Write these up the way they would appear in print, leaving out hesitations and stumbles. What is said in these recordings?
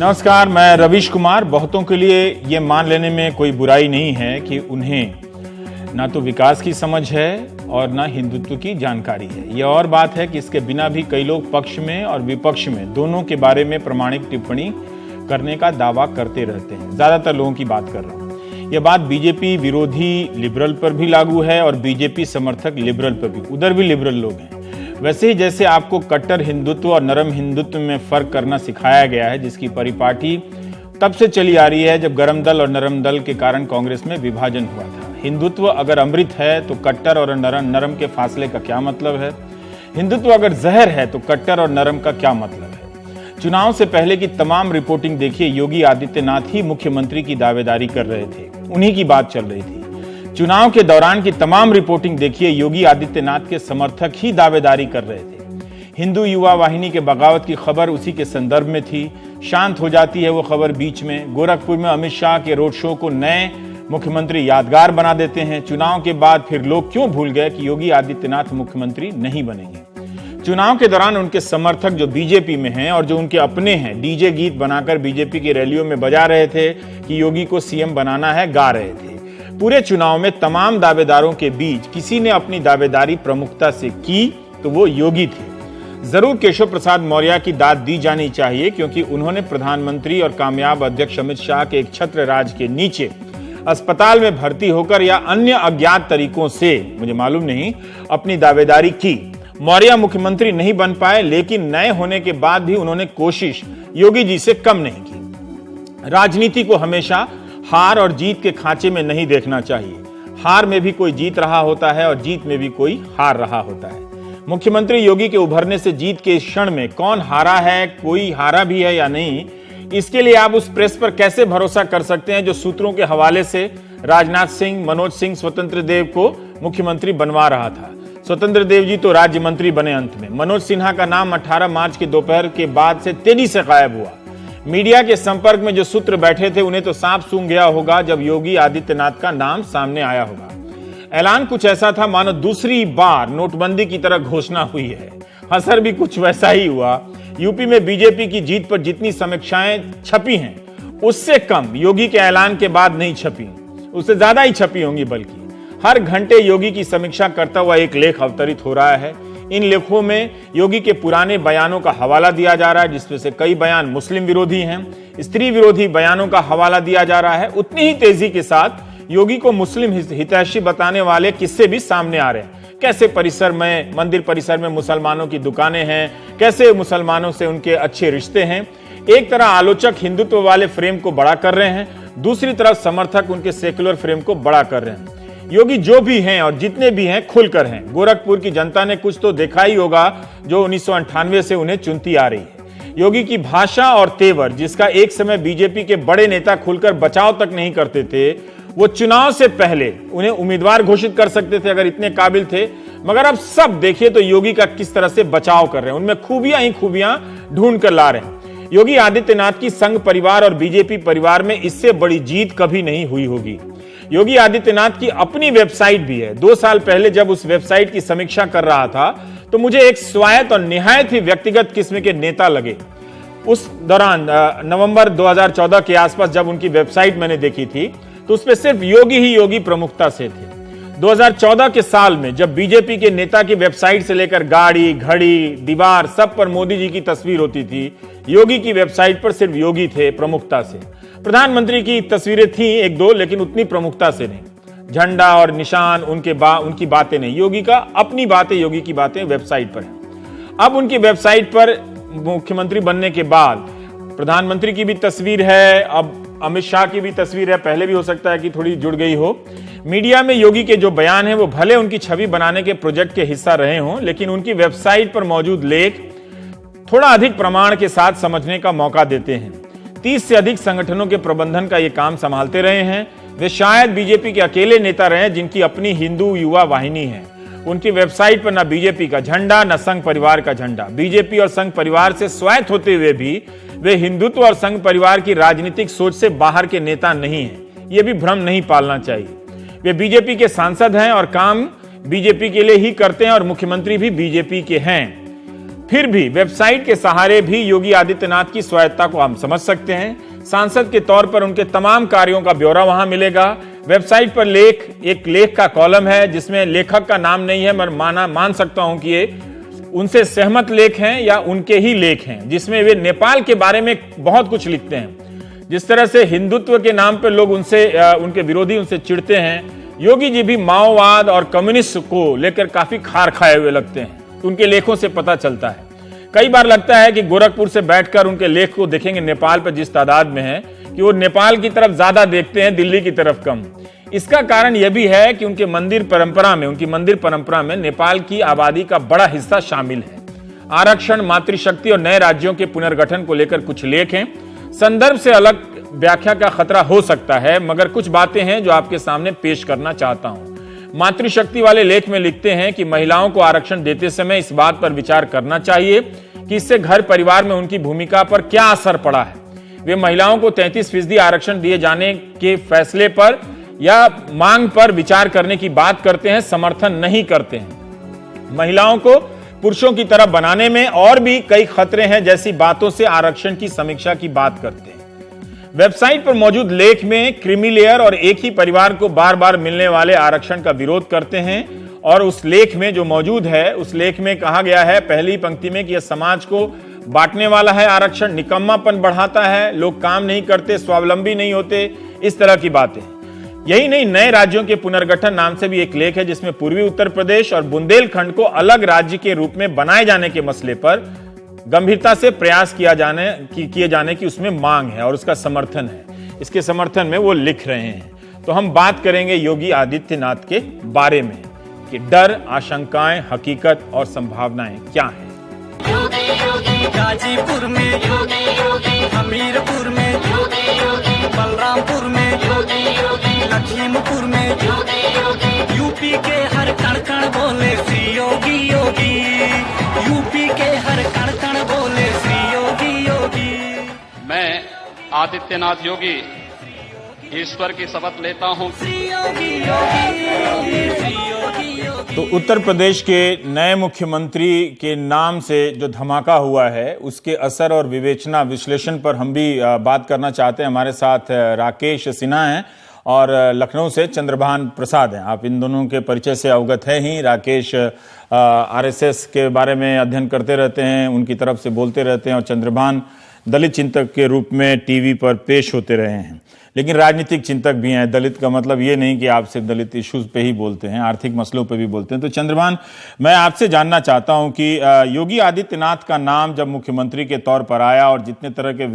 नमस्कार, मैं रवीश कुमार। बहुतों के लिए ये मान लेने में कोई बुराई नहीं है कि उन्हें ना तो विकास की समझ है और ना हिंदुत्व की जानकारी है। ये और बात है कि इसके बिना भी कई लोग पक्ष में और विपक्ष में दोनों के बारे में प्रामाणिक टिप्पणी करने का दावा करते रहते हैं। ज्यादातर लोगों की बात कर रहा हूँ। यह बात बीजेपी विरोधी लिबरल पर भी लागू है और बीजेपी समर्थक लिबरल पर भी। उधर भी लिबरल लोग हैं। वैसे ही जैसे आपको कट्टर हिंदुत्व और नरम हिंदुत्व में फर्क करना सिखाया गया है, जिसकी परिपाटी तब से चली आ रही है जब गरम दल और नरम दल के कारण कांग्रेस में विभाजन हुआ था। हिंदुत्व अगर अमृत है तो कट्टर और नरम के फासले का क्या मतलब है? हिंदुत्व अगर जहर है तो कट्टर और नरम का क्या मतलब है? चुनाव से पहले की तमाम रिपोर्टिंग देखिए, योगी आदित्यनाथ ही मुख्यमंत्री की दावेदारी कर रहे थे, उन्हीं की बात चल रही थी। चुनाव के दौरान की तमाम रिपोर्टिंग देखिए, योगी आदित्यनाथ के समर्थक ही दावेदारी कर रहे थे। हिंदू युवा वाहिनी के बगावत की खबर उसी के संदर्भ में थी। शांत हो जाती है वो खबर बीच में। गोरखपुर में अमित शाह के रोड शो को नए मुख्यमंत्री यादगार बना देते हैं। चुनाव के बाद फिर लोग क्यों भूल गए कि योगी आदित्यनाथ मुख्यमंत्री नहीं बनेंगे? चुनाव के दौरान उनके समर्थक जो बीजेपी में हैं और जो उनके अपने हैं, डीजे गीत बनाकर बीजेपी की रैलियों में बजा रहे थे कि योगी को सीएम बनाना है, गा रहे थे। पूरे चुनाव में तमाम दावेदारों के बीच किसी ने अपनी दावेदारी प्रमुखता से की तो वो योगी थे। जरूर केशव प्रसाद मौर्य की दाद दी जानी चाहिए, क्योंकि उन्होंने प्रधानमंत्री और कामयाब अध्यक्ष अमित शाह के एक छत्र राज के नीचे अस्पताल में भर्ती होकर या अन्य अज्ञात तरीकों से, मुझे मालूम नहीं, अपनी दावेदारी की। मौर्य मुख्यमंत्री नहीं बन पाए, लेकिन नए होने के बाद भी उन्होंने कोशिश योगी जी से कम नहीं की। राजनीति को हमेशा हार और जीत के खांचे में नहीं देखना चाहिए। हार में भी कोई जीत रहा होता है और जीत में भी कोई हार रहा होता है। मुख्यमंत्री योगी के उभरने से जीत के इस क्षण में कौन हारा है, कोई हारा भी है या नहीं, इसके लिए आप उस प्रेस पर कैसे भरोसा कर सकते हैं जो सूत्रों के हवाले से राजनाथ सिंह, मनोज सिंह, स्वतंत्र देव को मुख्यमंत्री बनवा रहा था। स्वतंत्र देव जी तो राज्य मंत्री बने अंत में। मनोज सिन्हा का नाम 18 मार्च की दोपहर के बाद से तेजी से गायब हुआ। मीडिया के संपर्क में जो सूत्र बैठे थे उन्हें तो सांप सूंघ गया होगा जब योगी आदित्यनाथ का नाम सामने आया होगा। ऐलान कुछ ऐसा था मानो दूसरी बार नोटबंदी की तरह घोषणा हुई है। असर भी कुछ वैसा ही हुआ। यूपी में बीजेपी की जीत पर जितनी समीक्षाएं छपी हैं, उससे कम योगी के ऐलान के बाद नहीं छपी, उससे ज्यादा ही छपी होंगी। बल्कि हर घंटे योगी की समीक्षा करता हुआ एक लेख अवतरित हो रहा है। इन लेखों में योगी के पुराने बयानों का हवाला दिया जा रहा है, जिसमें से कई बयान मुस्लिम विरोधी हैं। स्त्री विरोधी बयानों का हवाला दिया जा रहा है। उतनी ही तेजी के साथ योगी को मुस्लिम हितैषी बताने वाले किस्से भी सामने आ रहे हैं। कैसे मंदिर परिसर में मुसलमानों की दुकानें हैं, कैसे मुसलमानों से उनके अच्छे रिश्ते हैं। एक तरह आलोचक हिंदुत्व वाले फ्रेम को बड़ा कर रहे हैं, दूसरी तरफ समर्थक उनके सेक्युलर फ्रेम को बड़ा कर रहे हैं। योगी जो भी हैं और जितने भी हैं खुलकर हैं। गोरखपुर की जनता ने कुछ तो देखा ही होगा जो 1998 से उन्हें चुनती आ रही है। योगी की भाषा और तेवर, जिसका एक समय बीजेपी के बड़े नेता खुलकर बचाव तक नहीं करते थे, वो चुनाव से पहले उन्हें उम्मीदवार घोषित कर सकते थे अगर इतने काबिल थे। मगर अब सब देखिए तो योगी का किस तरह से बचाव कर रहे हैं, उनमें खूबियां ही खूबियां ढूंढ कर ला रहे हैं। योगी आदित्यनाथ की संघ परिवार और बीजेपी परिवार में इससे बड़ी जीत कभी नहीं हुई होगी। योगी आदित्यनाथ की अपनी वेबसाइट भी है। 2 साल पहले जब उस वेबसाइट की समीक्षा कर रहा था तो मुझे एक स्वायत्त और निहायत ही व्यक्तिगत किस्म के नेता लगे। उस दौरान नवंबर 2014 के आसपास जब उनकी वेबसाइट मैंने देखी थी तो उसमें सिर्फ योगी ही योगी प्रमुखता से थे। 2014 के साल में जब बीजेपी के नेता की वेबसाइट से लेकर गाड़ी, घड़ी, दीवार, सब पर मोदी जी की तस्वीर होती थी, योगी की वेबसाइट पर सिर्फ योगी थे प्रमुखता से। प्रधानमंत्री की तस्वीरें थी एक दो, लेकिन उतनी प्रमुखता से नहीं। झंडा और निशान उनकी बातें नहीं। योगी का अपनी बातें, योगी की बातें वेबसाइट पर है। अब उनकी वेबसाइट पर मुख्यमंत्री बनने के बाद प्रधानमंत्री की भी तस्वीर है, अब अमित शाह की भी तस्वीर है, पहले भी हो सकता है कि थोड़ी जुड़ गई हो। मीडिया में योगी के जो बयान है वो भले उनकी छवि बनाने के प्रोजेक्ट के हिस्सा रहे हों, लेकिन उनकी वेबसाइट पर मौजूद लेख थोड़ा अधिक प्रमाण के साथ समझने का मौका देते हैं। 30 से अधिक संगठनों के प्रबंधन का ये काम संभालते रहे हैं। वे शायद बीजेपी के अकेले नेता रहे जिनकी अपनी हिंदू युवा वाहिनी है। उनकी वेबसाइट पर न बीजेपी का झंडा न संघ परिवार का झंडा। बीजेपी और संघ परिवार से स्वायत्त होते हुए भी वे हिंदुत्व और संघ परिवार की राजनीतिक सोच से बाहर के नेता नहीं हैं। ये भी भ्रम नहीं पालना चाहिए। वे बीजेपी के सांसद हैं और काम बीजेपी के लिए ही करते हैं और मुख्यमंत्री भी बीजेपी के हैं। फिर भी वेबसाइट के सहारे भी योगी आदित्यनाथ की स्वायत्ता को हम समझ सकते हैं। सांसद के तौर पर उनके तमाम कार्यों का ब्यौरा वहां मिलेगा। वेबसाइट पर एक लेख का कॉलम है जिसमें लेखक का नाम नहीं है, मैं मान सकता हूं कि ये उनसे सहमत लेख हैं या उनके ही लेख हैं, जिसमें वे नेपाल के बारे में बहुत कुछ लिखते हैं। जिस तरह से हिंदुत्व के नाम पर लोग उनके विरोधी उनसे चिढ़ते हैं, योगी जी भी माओवाद और कम्युनिस्ट को लेकर काफी खार खाए हुए लगते हैं। उनके लेखों से पता चलता है। कई बार लगता है कि गोरखपुर से बैठकर उनके लेख को देखेंगे नेपाल पर जिस तादाद में है कि वो नेपाल की तरफ ज्यादा देखते हैं, दिल्ली की तरफ कम। इसका कारण यह भी है कि उनकी मंदिर परंपरा में नेपाल की आबादी का बड़ा हिस्सा शामिल है। आरक्षण, मातृशक्ति और नए राज्यों के पुनर्गठन को लेकर कुछ लेख हैं। संदर्भ से अलग व्याख्या का खतरा हो सकता है, मगर कुछ बातें हैं जो आपके सामने पेश करना चाहता हूं। मातृशक्ति वाले लेख में लिखते हैं कि महिलाओं को आरक्षण देते समय इस बात पर विचार करना चाहिए कि इससे घर परिवार में उनकी भूमिका पर क्या असर पड़ा है। वे महिलाओं को 33% आरक्षण दिए जाने के फैसले पर या मांग पर विचार करने की बात करते हैं, समर्थन नहीं करते हैं। महिलाओं को पुरुषों की तरह बनाने में और भी कई खतरे हैं जैसी बातों से आरक्षण की समीक्षा की बात करते हैं। वेबसाइट पर मौजूद लेख में क्रीमी लेयर और एक ही परिवार को बार बार मिलने वाले आरक्षण का विरोध करते हैं। और उस लेख में जो मौजूद है, उस लेख में कहा गया है पहली पंक्ति में कि यह समाज को बांटने वाला है, आरक्षण निकम्मापन बढ़ाता है, लोग काम नहीं करते, स्वावलंबी नहीं होते, इस तरह की बातें। यही नहीं, नए राज्यों के पुनर्गठन नाम से भी एक लेख है जिसमें पूर्वी उत्तर प्रदेश और बुंदेलखंड को अलग राज्य के रूप में बनाए जाने के मसले पर गंभीरता से प्रयास किए जाने की उसमें मांग है और उसका समर्थन है। इसके समर्थन में वो लिख रहे हैं। तो हम बात करेंगे योगी आदित्यनाथ के बारे में कि डर, आशंकाएं, हकीकत और संभावनाएं क्या हैं। गाजीपुर में हमीरपुर में बलरामपुर में लखीमपुर में यूपी के हर कण कण बोले श्री योगी योगी, यूपी के हर कण कण बोले श्री योगी योगी। मैं आदित्यनाथ योगी ईश्वर की शपथ लेता हूँ। श्री योगी योगी, श्री योगी योगी। तो उत्तर प्रदेश के नए मुख्यमंत्री के नाम से जो धमाका हुआ है उसके असर और विवेचना विश्लेषण पर हम भी बात करना चाहते हैं। हमारे साथ राकेश सिन्हा हैं और लखनऊ से चंद्रभान प्रसाद हैं। आप इन दोनों के परिचय से अवगत है ही। राकेश आरएसएस के बारे में अध्ययन करते रहते हैं, उनकी तरफ से बोलते रहते हैं, और चंद्रभान दलित चिंतक के रूप में टीवी पर पेश होते रहे हैं, लेकिन राजनीतिक चिंतक भी हैं। दलित का मतलब ये नहीं कि आप सिर्फ दलित इश्यूज पे ही बोलते हैं, आर्थिक मसलों पे भी बोलते हैं। तो चंद्रभान, मैं आपसे जानना चाहता हूं कि योगी आदित्यनाथ का नाम जब मुख्यमंत्री के तौर पर आया और जितने तरह के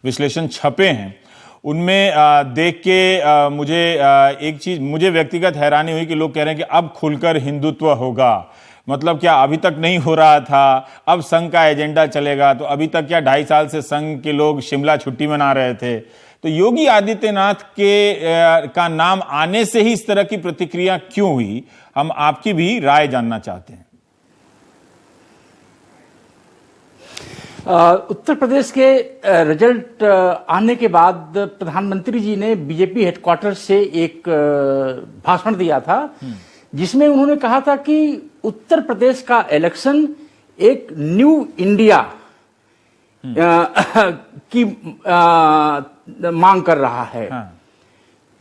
विश्लेषण छपे हैं उनमें देख के मुझे व्यक्तिगत हैरानी हुई कि लोग कह रहे हैं कि अब खुलकर हिंदुत्व होगा। मतलब क्या अभी तक नहीं हो रहा था, अब संघ का एजेंडा चलेगा? तो अभी तक क्या 2.5 साल से संघ के लोग शिमला छुट्टी मना रहे थे? तो योगी आदित्यनाथ का नाम आने से ही इस तरह की प्रतिक्रिया क्यों हुई? हम आपकी भी राय जानना चाहते हैं। उत्तर प्रदेश के रिजल्ट आने के बाद प्रधानमंत्री जी ने बीजेपी हेडक्वार्टर से एक भाषण दिया था जिसमें उन्होंने कहा था कि उत्तर प्रदेश का इलेक्शन एक न्यू इंडिया की मांग कर रहा है।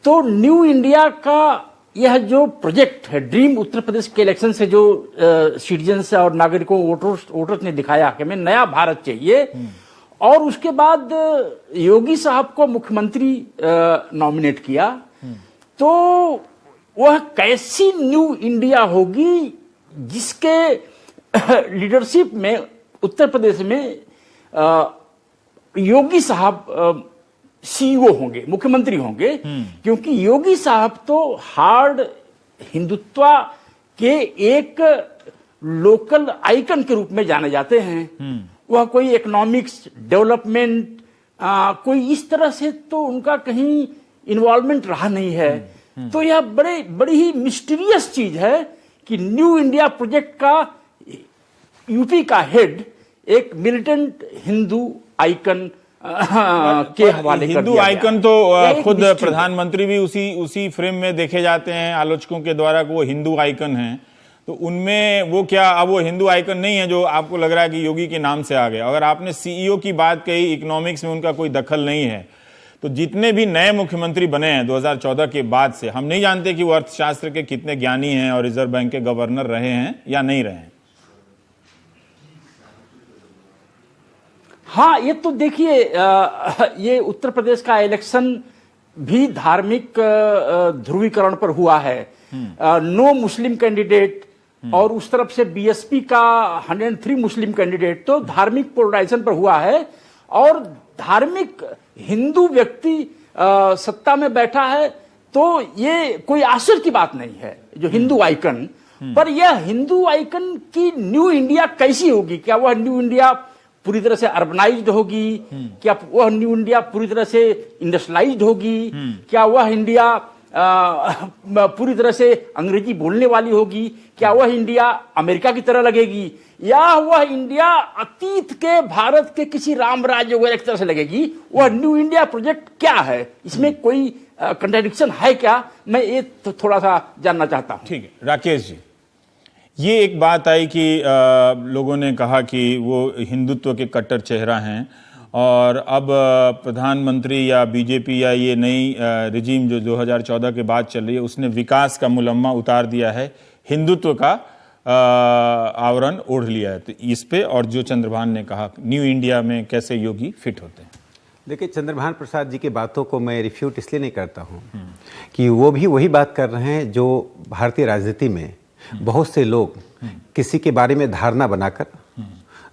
तो न्यू इंडिया का यह जो प्रोजेक्ट है, ड्रीम उत्तर प्रदेश के इलेक्शन से जो सिटीजन्स और नागरिकों वोटर्स ने दिखाया कि हमें नया भारत चाहिए, और उसके बाद योगी साहब को मुख्यमंत्री नॉमिनेट किया, तो वह कैसी न्यू इंडिया होगी जिसके लीडरशिप में उत्तर प्रदेश में योगी साहब सीईओ होंगे, मुख्यमंत्री होंगे। क्योंकि योगी साहब तो हार्ड हिंदुत्व के एक लोकल आइकन के रूप में जाने जाते हैं। वह कोई इकोनॉमिक्स डेवलपमेंट कोई इस तरह से तो उनका कहीं इन्वॉल्वमेंट रहा नहीं है। तो यह बड़ी ही मिस्टीरियस चीज है कि न्यू इंडिया प्रोजेक्ट का यूपी का हेड एक मिलिटेंट हिंदू आइकन के हवाले कर हिंदू आइकन तो खुद प्रधानमंत्री भी उसी फ्रेम में देखे जाते हैं आलोचकों के द्वारा कि वो हिंदू आइकन हैं। तो उनमें वो क्या अब वो हिंदू आइकन नहीं है जो आपको लग रहा है कि योगी के नाम से आ गया? अगर आपने सीईओ की बात कही, इकोनॉमिक्स में उनका कोई दखल नहीं है, तो जितने भी नए मुख्यमंत्री बने हैं 2014 के बाद से, हम नहीं जानते कि वो अर्थशास्त्र के कितने ज्ञानी हैं और रिजर्व बैंक के गवर्नर रहे हैं या नहीं रहे हैं। हाँ, ये तो देखिए, ये उत्तर प्रदेश का इलेक्शन भी धार्मिक ध्रुवीकरण पर हुआ है। नो मुस्लिम कैंडिडेट और उस तरफ से बीएसपी का 103 मुस्लिम कैंडिडेट, तो धार्मिक पोलराइजेशन पर हुआ है। और धार्मिक हिंदू व्यक्ति सत्ता में बैठा है, तो ये कोई आश्चर्य की बात नहीं है। जो हिंदू आइकन, पर यह हिंदू आइकन की न्यू इंडिया कैसी होगी? क्या वह न्यू इंडिया पूरी तरह से अर्बनाइज्ड होगी? क्या वह न्यू इंडिया पूरी तरह से इंडस्ट्रियलाइज्ड होगी? क्या वह इंडिया पूरी तरह से अंग्रेजी बोलने वाली होगी? क्या वह इंडिया अमेरिका की तरह लगेगी, या वह इंडिया अतीत के भारत के किसी राम राज्य वगैरह की तरह से लगेगी? वह न्यू इंडिया प्रोजेक्ट क्या है? इसमें कोई कंट्राडिक्शन है क्या? मैं ये तो थोड़ा सा जानना चाहता हूं। ठीक है राकेश जी, ये एक बात आई कि लोगों ने कहा कि वो हिंदुत्व के कट्टर चेहरा हैं, और अब प्रधानमंत्री या बीजेपी या ये नई रिजीम जो 2014 के बाद चल रही है, उसने विकास का मुलम्मा उतार दिया है, हिंदुत्व का आवरण ओढ़ लिया है। तो इस पे और जो चंद्रभान ने कहा न्यू इंडिया में कैसे योगी फिट होते हैं? देखिए, चंद्रभान प्रसाद जी की बातों को मैं रिफ्यूट इसलिए नहीं करता हूँ कि वो भी वही बात कर रहे हैं जो भारतीय राजनीति में बहुत से लोग किसी के बारे में धारणा बनाकर,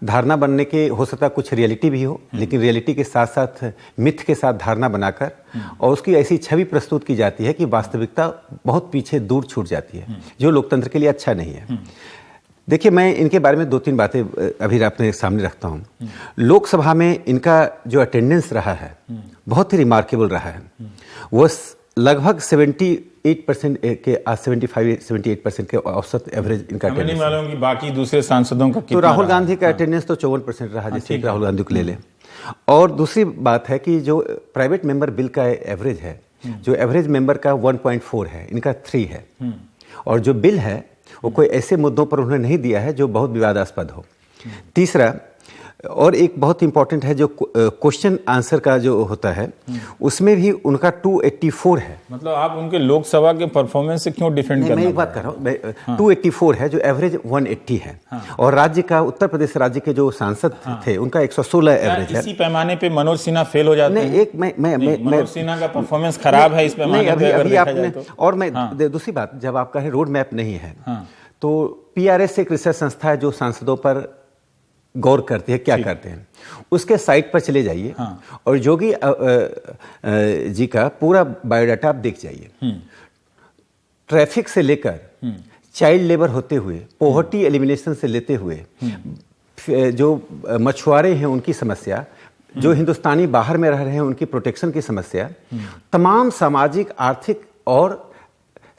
धारणा बनने के हो सकता कुछ रियलिटी भी हो, लेकिन रियलिटी के साथ साथ मिथ के साथ धारणा बनाकर और उसकी ऐसी छवि प्रस्तुत की जाती है कि वास्तविकता बहुत पीछे दूर छूट जाती है, जो लोकतंत्र के लिए अच्छा नहीं है। देखिए, मैं इनके बारे में 2-3 बातें अभी अपने सामने रखता हूँ। लोकसभा में इनका जो अटेंडेंस रहा है बहुत ही रिमार्केबल रहा है। वो लगभग 78% के 75-78% के औसत एवरेज इनका हमें नहीं मालूम कि बाकी दूसरे सांसदों का कितना तो राहुल रहा। गांधी का अटेंडेंस तो 54% रहा, जैसे राहुल गांधी को ले लें। और दूसरी बात है कि जो प्राइवेट मेंबर बिल का एवरेज है, जो एवरेज मेंबर का 1.4 है, इनका 3 है। और जो बिल है वो कोई ऐसे मुद्दों पर उन्होंने नहीं दिया है जो बहुत विवादास्पद हो। तीसरा और एक बहुत इंपॉर्टेंट है, जो क्वेश्चन आंसर का जो होता है उसमें भी उनका 284 है। मतलब आप उनके लोकसभा के परफॉर्मेंस से क्यों डिफेंड करना? मैं एक बात कर रहा हूँ, 284 है जो एवरेज 180 है। और राज्य का, उत्तर प्रदेश राज्य के जो सांसद थे उनका 116 एवरेज है। इसी पैमाने पे मनोज सिन्हा फेल हो जाते हैं। एक मनोज सिन्हा का परफॉर्मेंस खराब है इस पैमाने पे अगर देखा जाए तो। और मैं दूसरी बात, जब आपका है रोड मैप नहीं है, तो पीआरएस एक रिसर्च संस्था है जो सांसदों पर गौर करते हैं, क्या करते हैं, उसके साइट पर चले जाइए और योगी जी का पूरा बायोडाटा आप देख जाइए। ट्रैफिक से लेकर चाइल्ड लेबर होते हुए, पॉवर्टी एलिमिनेशन से लेते हुए, जो मछुआरे हैं उनकी समस्या, जो हिंदुस्तानी बाहर में रह रहे हैं उनकी प्रोटेक्शन की समस्या, तमाम सामाजिक, आर्थिक और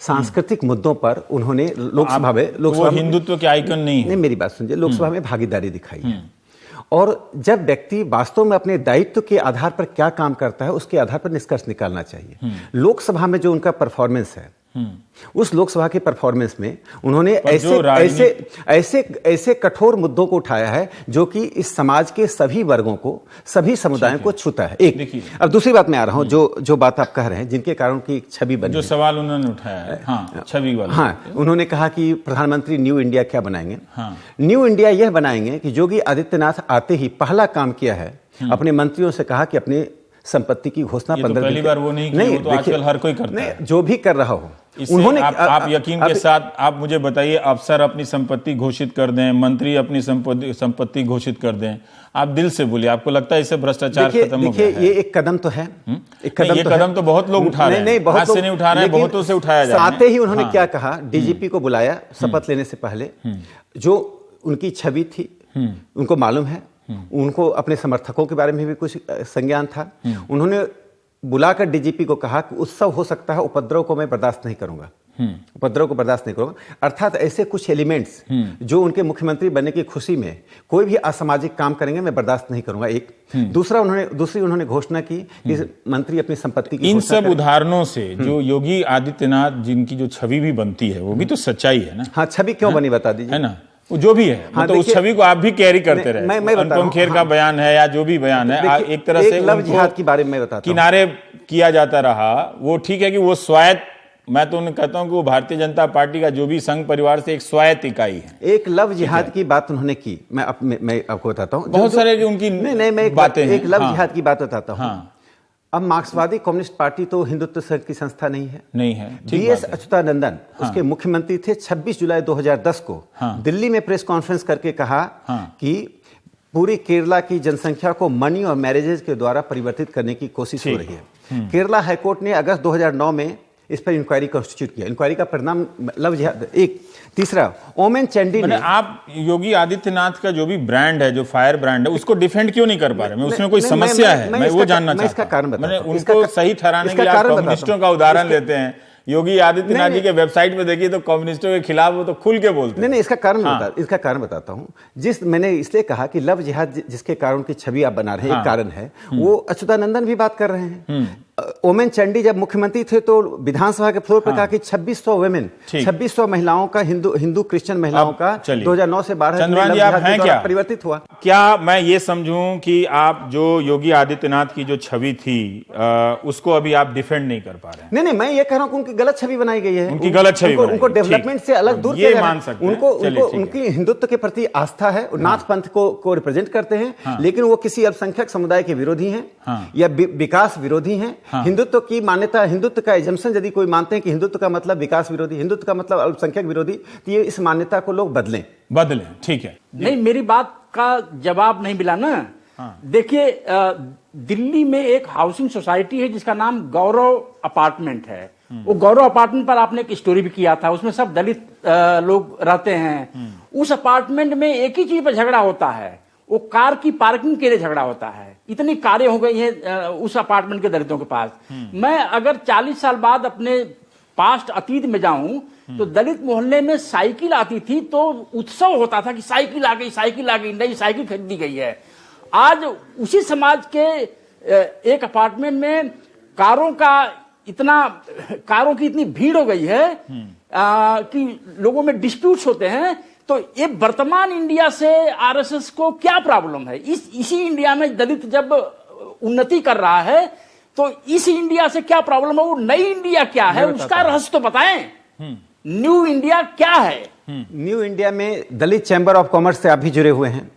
सांस्कृतिक मुद्दों पर उन्होंने लोकसभा में हिंदुत्व के आइकन नहीं है। मेरी बात सुनिए, लोकसभा में भागीदारी दिखाई है। और जब व्यक्ति वास्तव में अपने दायित्व के आधार पर क्या काम करता है उसके आधार पर निष्कर्ष निकालना चाहिए। लोकसभा में जो उनका परफॉर्मेंस है, उस लोकसभा के परफॉर्मेंस में उन्होंने ऐसे कठोर मुद्दों को उठाया है जो कि इस समाज के सभी वर्गों को, सभी समुदायों को छूता है। एक अब दूसरी बात में आ रहा हूं, जो बात आप कह रहे हैं, जिनके कारण की छवि बनी, जो सवाल उन्होंने उठाया है, छवि वाला। उन्होंने कहा कि प्रधानमंत्री न्यू इंडिया क्या बनाएंगे? न्यू इंडिया यह बनाएंगे कि योगी आदित्यनाथ आते ही पहला काम किया है, अपने मंत्रियों से कहा कि अपने संपत्ति की घोषणा 15 पहली बार वो नहीं किया, वो तो आजकल हर कोई करता है। जो भी कर रहा हो उन्होंने आप यकीन के साथ आप मुझे बताइए, अफसर अपनी संपत्ति घोषित कर दें, मंत्री अपनी संपत्ति घोषित कर दें, आप दिल से बोलिए, आपको लगता है इससे भ्रष्टाचार खत्म हो गया है? ये एक कदम तो है, ये कदम तो बहुत लोग उठा रहे हैं, हाथ से नहीं उठा रहे हैं, बहुतों से उठाया जा रहा है। साथ ही उन्होंने क्या कहा, डीजीपी को बुलाया शपथ लेने से पहले, जो उनकी छवि थी उनको मालूम है, उनको अपने समर्थकों के बारे में भी कुछ संज्ञान था। उन्होंने बुलाकर डीजीपी को कहा कि उत्सव हो सकता है, उपद्रव को मैं बर्दाश्त नहीं करूंगा। उपद्रव को बर्दाश्त नहीं करूंगा। अर्थात ऐसे कुछ एलिमेंट्स जो उनके मुख्यमंत्री बनने की खुशी में कोई भी असामाजिक काम करेंगे मैं बर्दाश्त नहीं करूंगा। एक दूसरी उन्होंने घोषणा की कि मंत्री अपनी संपत्ति की इन सब उदाहरणों से जो योगी आदित्यनाथ जिनकी जो छवि भी बनती है वो भी तो सच्चाई है ना। हाँ, छवि क्यों बनी बता दीजिए। है ना, वो जो भी है हाँ, तो उस छवि को आप भी कैरी करते रहे। अनुपम खेर का बयान है या जो भी बयान है, एक तरह से लव जिहाद के बारे में बताता हूं। किनारे किया जाता रहा। वो ठीक है कि वो स्वायत्त, मैं तो उन्हें कहता हूं कि वो भारतीय जनता पार्टी का जो भी संघ परिवार से एक स्वायत्त इकाई है। एक लव जिहाद की बात उन्होंने की, मैं आपको बताता हूं। बहुत सारे उनकी मैं बातें हैं। एक लव जिहाद की बात बताता हूं। अब मार्क्सवादी कम्युनिस्ट पार्टी तो हिंदुत्व संघ की संस्था नहीं है। बीएस अच्युतानंदन उसके मुख्यमंत्री थे। 26 जुलाई 2010 को दिल्ली में प्रेस कॉन्फ्रेंस करके कहा कि पूरी केरला की जनसंख्या को मनी और मैरिजेज के द्वारा परिवर्तित करने की कोशिश हो रही है। केरला हाईकोर्ट ने अगस्त 2009 में इस पर इंक्वायरी कॉन्स्टिट्यूट किया। इंक्वायरी का परिणाम लव जिहाद। एक तीसरा, ओमेन चैंडी ने, आप योगी आदित्यनाथ का जो भी ब्रांड है, जो फायर ब्रांड है, उसको डिफेंड क्यों नहीं कर पा रहे? मैं उसमें कोई समस्या है, मैं वो जानना चाहता हूं। इसका कारण बताता हूं। उनको सही ठहराने के लिए आप कम्युनिस्टों का उदाहरण लेते हैं। योगी आदित्यनाथ जी के वेबसाइट में देखिए तो कम्युनिस्टों के खिलाफ वो तो खुल के बोलते हैं। नहीं, इसका कारण बताता हूं। मैंने इसलिए कहा कि लव जिहाद जिसके कारण की छवि आप बना रहे हैं, एक कारण है। वो अच्युतानंदन भी बात कर रहे हैं। ओमेन चंडी जब मुख्यमंत्री थे तो विधानसभा के फ्लोर पर कहा कि 2600 वुमेन, 2600 महिलाओं का, हिंदू क्रिश्चियन महिलाओं का 2009 से 12 चंद्रभान जी, आप हैं क्या परिवर्तित हुआ? क्या मैं ये समझूं कि आप जो योगी आदित्यनाथ की जो छवि थी उसको अभी आप डिफेंड नहीं कर पा रहे हैं? नहीं, मैं ये कह रहा हूं कि उनकी गलत छवि बनाई गई है। उनकी गलत छवि, उनको डेवलपमेंट से अलग दूर ये मान सकते हैं। उनकी हिंदुत्व के प्रति आस्था है। नाथ पंथ को रिप्रेजेंट करते हैं, लेकिन वो किसी अल्पसंख्यक समुदाय के विरोधी हैं या विकास विरोधी हैं। हिंदुत्व की मान्यता, हिंदुत्व का एजम्पशन यदि कोई मानते हैं कि हिंदुत्व का मतलब विकास विरोधी, हिंदुत्व का मतलब अल्पसंख्यक विरोधी, तो ये इस मान्यता को लोग बदलें। ठीक है। नहीं, मेरी बात का जवाब नहीं मिला ना। देखिए, दिल्ली में एक हाउसिंग सोसाइटी है जिसका नाम गौरव अपार्टमेंट है। वो गौरव अपार्टमेंट पर आपने एक स्टोरी भी किया था। उसमें सब दलित लोग रहते हैं। उस अपार्टमेंट में एक ही चीज पर झगड़ा होता है, वो कार की पार्किंग के लिए झगड़ा होता है। इतनी कारें हो गई हैं उस अपार्टमेंट के दलितों के पास। मैं अगर 40 साल बाद अपने पास्ट अतीत में जाऊं तो दलित मोहल्ले में साइकिल आती थी तो उत्सव होता था कि साइकिल आ गई, नई साइकिल खरीदी गई है। आज उसी समाज के एक अपार्टमेंट में कारों की इतनी भीड़ हो गई है कि लोगों में डिस्प्यूट्स होते हैं। तो ये वर्तमान इंडिया से आरएसएस को क्या प्रॉब्लम है? इसी इंडिया में दलित जब उन्नति कर रहा है तो इस इंडिया से क्या प्रॉब्लम है? वो नई इंडिया क्या है, उसका रहस्य तो बताएं। न्यू इंडिया क्या है? न्यू इंडिया में दलित चैंबर ऑफ कॉमर्स से आप भी जुड़े हुए हैं।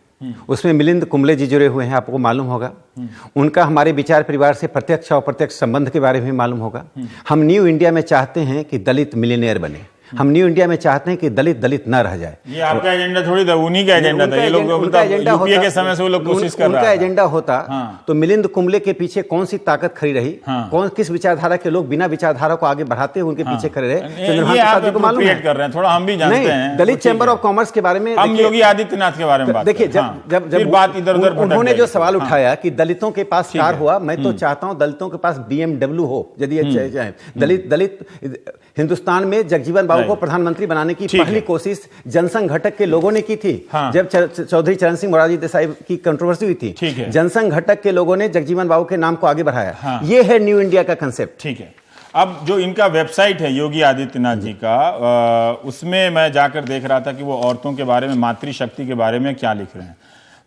उसमें मिलिंद कुंबले जी जुड़े हुए हैं, आपको मालूम होगा। उनका हमारे विचार परिवार से प्रत्यक्ष और अप्रत्यक्ष संबंध के बारे में मालूम होगा। हम न्यू इंडिया में चाहते हैं कि दलित मिलियनियर बने। हम न्यू इंडिया में चाहते हैं कि दलित न रह जाए। ये आपका एजेंडा थोड़ी था, उन्हीं का एजेंडा था। ये लोग यूपीए के समय से वो लोग कोशिश कर रहे हैं। उनका एजेंडा होता तो मिलिंद कुंबले के पीछे कौन सी ताकत खड़ी रही? किस विचारधारा के लोग बिना विचारधारा को आगे बढ़ाते हुए उनके पीछे खड़े रहे? चंद्रभान प्रसाद जी को मालूम है। कर रहे हैं, थोड़ा हम भी जानते हैं। दलित चैंबर ऑफ कॉमर्स के बारे में हम योगी आदित्यनाथ के बारे में बात देखिए, जब बात इधर उधर उन्होंने जो सवाल उठाया कि दलितों के पास कार हुआ, मैं तो चाहता हूं दलितों के पास BMW हो। यदि दलित हिंदुस्तान में जगजीवन बाबू को प्रधानमंत्री बनाने की पहली कोशिश जनसंघ घटक के लोगों ने की थी। जब चौधरी चरण सिंह मोरारजी देसाई की कंट्रोवर्सी हुई थी, जनसंघ घटक के लोगों ने जगजीवन बाबू के नाम को आगे बढ़ाया। ये है न्यू इंडिया का कंसेप्ट। ठीक है। अब जो इनका वेबसाइट है योगी आदित्यनाथ जी का, उसमें मैं जाकर देख रहा था कि वो औरतों के बारे में, मातृशक्ति के बारे में क्या लिख रहे हैं,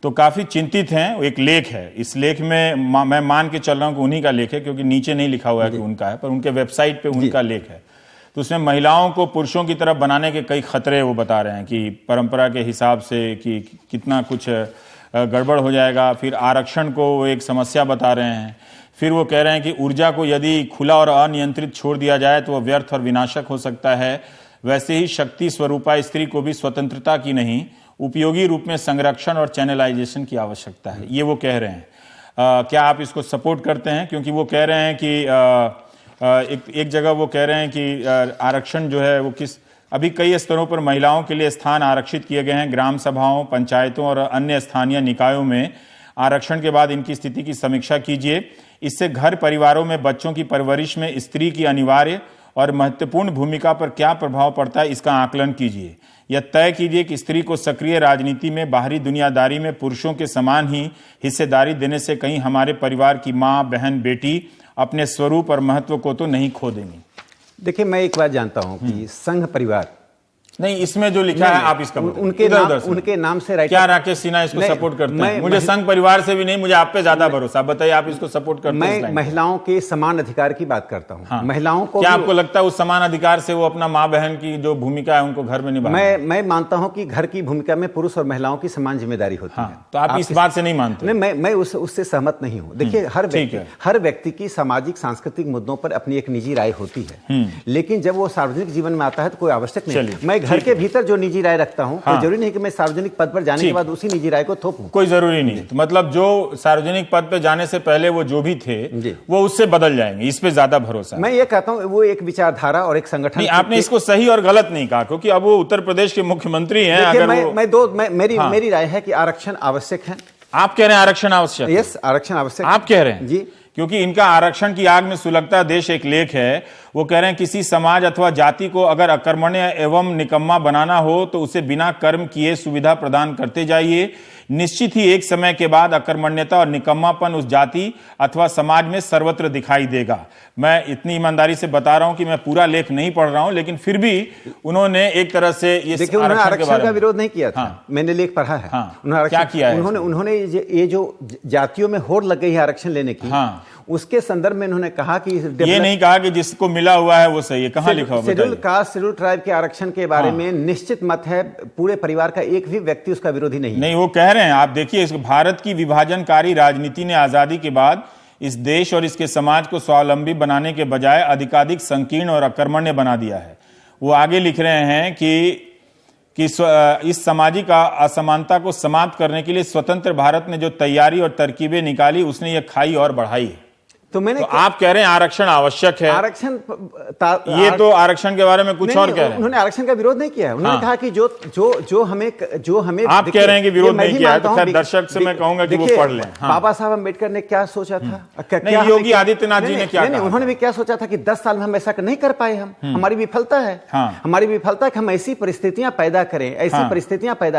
तो काफी चिंतित हैं। एक लेख है, इस लेख में मैं मान के चल रहा हूं कि उन्हीं का लेख है, क्योंकि नीचे नहीं लिखा हुआ है कि उनका है, पर उनके वेबसाइट पे उनका लेख है। तो उसमें महिलाओं को पुरुषों की तरफ बनाने के कई खतरे वो बता रहे हैं कि परंपरा के हिसाब से कि कितना कुछ गड़बड़ हो जाएगा। फिर आरक्षण को वो एक समस्या बता रहे हैं। फिर वो कह रहे हैं कि ऊर्जा को यदि खुला और अनियंत्रित छोड़ दिया जाए तो वह व्यर्थ और विनाशक हो सकता है। वैसे ही शक्ति स्वरूपा स्त्री को भी स्वतंत्रता की नहीं, उपयोगी रूप में संरक्षण और चैनलाइजेशन की आवश्यकता है। ये वो कह रहे हैं। क्या आप इसको सपोर्ट करते हैं? क्योंकि वो कह रहे हैं कि एक जगह वो कह रहे हैं कि आरक्षण जो है वो अभी कई स्तरों पर महिलाओं के लिए स्थान आरक्षित किए गए हैं। ग्राम सभाओं, पंचायतों और अन्य स्थानीय निकायों में आरक्षण के बाद इनकी स्थिति की समीक्षा कीजिए। इससे घर परिवारों में बच्चों की परवरिश में स्त्री की अनिवार्य और महत्वपूर्ण भूमिका पर क्या प्रभाव पड़ता है, इसका आकलन कीजिए। यह तय कीजिए कि स्त्री को सक्रिय राजनीति में, बाहरी दुनियादारी में पुरुषों के समान ही हिस्सेदारी देने से कहीं हमारे परिवार की माँ, बहन, बेटी अपने स्वरूप और महत्व को तो नहीं खो देंगी। देखिए, मैं एक बात जानता हूं कि संघ परिवार नहीं, इसमें जो लिखा है आप इसका उनके नाम से राइट। क्या राकेश सिन्हा इसको सपोर्ट करते हैं? मुझे संघ परिवार से भी नहीं, मुझे आप पे ज्यादा भरोसा। बताइए, आप इसको सपोर्ट करते हैं? मैं महिलाओं के समान अधिकार की बात करता हूं। महिलाओं को क्या आपको लगता है उस समान अधिकार से वो अपना माँ बहन की जो भूमिका है उनको घर में निभा? मैं मानता हूं कि घर की भूमिका में पुरुष और महिलाओं की समान जिम्मेदारी होती है। तो आप इस बात से नहीं मानते? नहीं, मैं उससे सहमत नहीं हूं। देखिए, हर व्यक्ति की सामाजिक सांस्कृतिक मुद्दों पर अपनी एक निजी राय होती है, लेकिन जब वो सार्वजनिक जीवन में आता है तो कोई आवश्यक नहीं। मैं घर के भीतर जो निजी राय रखता हूं, कोई जरूरी नहीं कि मैं सार्वजनिक पद पर जाने के बाद उसी निजी राय को थोपूं। कोई जरूरी नहीं। तो मतलब जो सार्वजनिक पद पर जाने से पहले वो जो भी थे वो उससे बदल जाएंगे, इस पे ज्यादा भरोसा। मैं ये कहता हूं वो एक विचारधारा और एक संगठन। नहीं, आपने इसको सही और गलत नहीं कहा, क्योंकि अब वो उत्तर प्रदेश के मुख्यमंत्री हैं। अगर मेरी राय है कि आरक्षण आवश्यक है। आप कह रहे हैं आरक्षण आवश्यक? यस, आरक्षण आवश्यक। आप कह रहे हैं जी, क्योंकि इनका आरक्षण की आग में सुलगता देश एक लेख है। वो कह रहे हैं किसी समाज अथवा जाति को अगर अकर्मण्य एवं निकम्मा बनाना हो तो उसे बिना कर्म किए सुविधा प्रदान करते जाइए। निश्चित ही एक समय के बाद अकर्मण्यता और निकम्मापन उस जाति अथवा समाज में सर्वत्र दिखाई देगा। मैं इतनी ईमानदारी से बता रहा हूं कि मैं पूरा लेख नहीं पढ़ रहा हूं, लेकिन फिर भी उन्होंने एक तरह से ये आरक्षण का विरोध नहीं किया था। मैंने लेख पढ़ा है। उन्होंने क्या किया है? उन्होंने ये जो जातियों में होड़ लग गई है आरक्षण लेने की, उसके संदर्भ में इन्होंने कहा कि ये नहीं कहा कि जिसको मिला हुआ है वो सही है। कहां लिखा हुआ? शेड्यूल कास्ट, शेड्यूल ट्राइब के आरक्षण के बारे में निश्चित मत है। पूरे परिवार का एक भी व्यक्ति उसका विरोधी नहीं। वो कह रहे हैं, आप देखिए, भारत की विभाजनकारी राजनीति ने आजादी के बाद इस देश और इसके समाज को स्वावलंबी बनाने के बजाय अधिकाधिक संकीर्ण और अकर्मण्य बना दिया है। वो आगे लिख रहे हैं कि इस सामाजिक असमानता को समाप्त करने के लिए स्वतंत्र भारत ने जो तैयारी और तरकीबें निकाली उसने ये खाई और बढ़ाई। तो आप कह रहे हैं आरक्षण आवश्यक है। आरक्षण ये तो आरक्षण के बारे में कुछ और कह रहे हैं। उन्होंने आरक्षण का विरोध नहीं किया है। उन्होंने कहा कि जो हमें आप कह रहे हैं कि विरोध नहीं किया है, तो खैर दर्शक से मैं कहूंगा कि वो पढ़ लें। बाबा साहब अम्बेडकर ने क्या सोचा था? नहीं, योगी आदित्यनाथ जी ने क्या कहा? उन्होंने भी क्या सोचा था कि 10 साल में हम ऐसा नहीं कर पाए। हमारी विफलता है। हमारी विफलता है कि हम ऐसी परिस्थितियां पैदा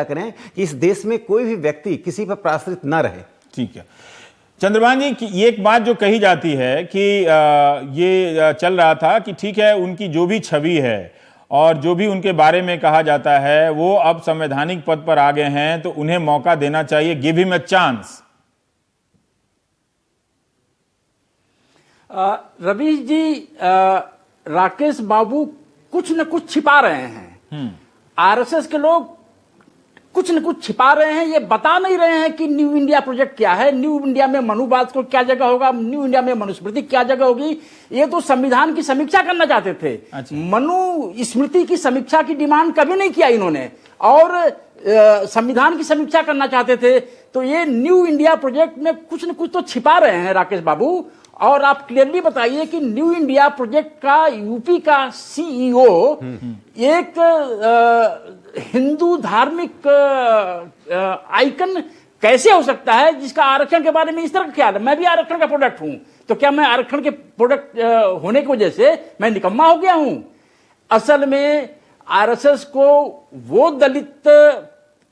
करें कि इस देश में कोई भी व्यक्ति किसी पर आश्रित न रहे। ठीक है चंद्रभान जी, की एक बात जो कही जाती है कि ये चल रहा था कि ठीक है, उनकी जो भी छवि है और जो भी उनके बारे में कहा जाता है वो अब संवैधानिक पद पर आ गए हैं तो उन्हें मौका देना चाहिए, give him a chance. Ravi ji, Rakesh Babu कुछ न कुछ छिपा रहे हैं। आरएसएस के लोग कुछ न कुछ छिपा रहे हैं। ये बता नहीं रहे हैं कि न्यू इंडिया प्रोजेक्ट क्या है, न्यू इंडिया में मनुवाद को क्या जगह होगा, न्यू इंडिया में मनुस्मृति क्या जगह होगी। ये तो संविधान की समीक्षा करना चाहते थे। मनुस्मृति की समीक्षा की डिमांड कभी नहीं किया इन्होंने, और संविधान की समीक्षा करना चाहते थे। तो ये न्यू इंडिया प्रोजेक्ट में कुछ न कुछ तो छिपा रहे हैं राकेश बाबू। और आप क्लियरली बताइए कि न्यू इंडिया प्रोजेक्ट का यूपी का सीईओ एक हिंदू धार्मिक आइकन कैसे हो सकता है जिसका आरक्षण के बारे में इस तरह का ख्याल है? मैं भी आरक्षण का प्रोडक्ट हूं, तो क्या मैं आरक्षण के प्रोडक्ट होने की वजह से मैं निकम्मा हो गया हूं? असल में आरएसएस को वो दलित